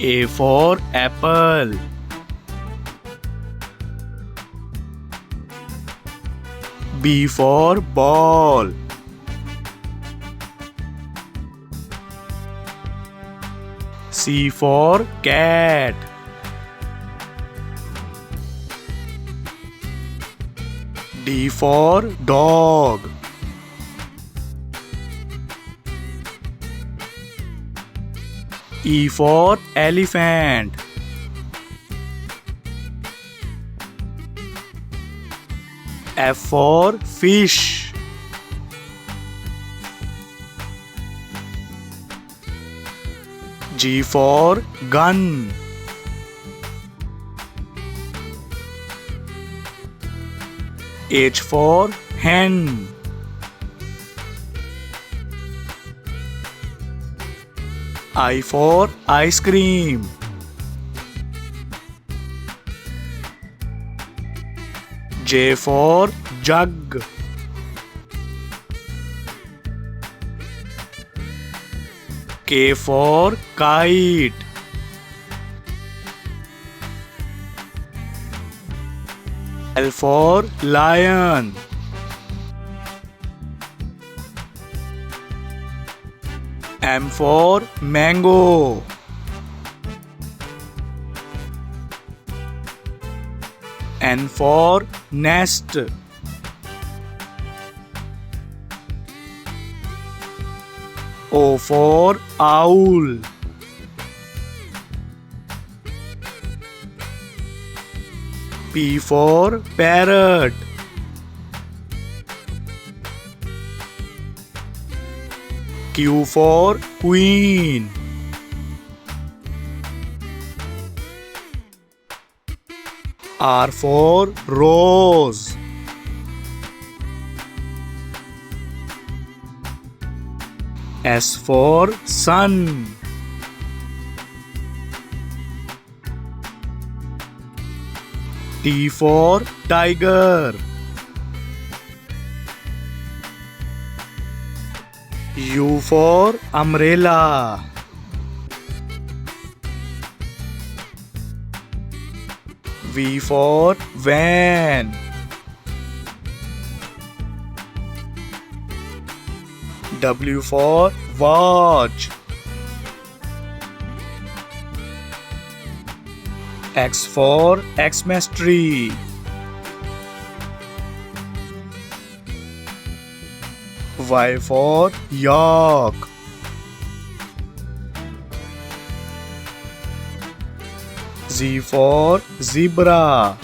A for apple. B for ball. C for cat. D for dog. E for elephant. F for fish. G for gun. H for hen. I for ice cream. J for jug. K for kite. L for lion. M for mango. N for nest. O for owl. P for parrot. Q for queen. R for rose. S for sun. T for tiger. U for umbrella. V for van. W for watch. X for Xmas tree. Y for yak. Z for zebra.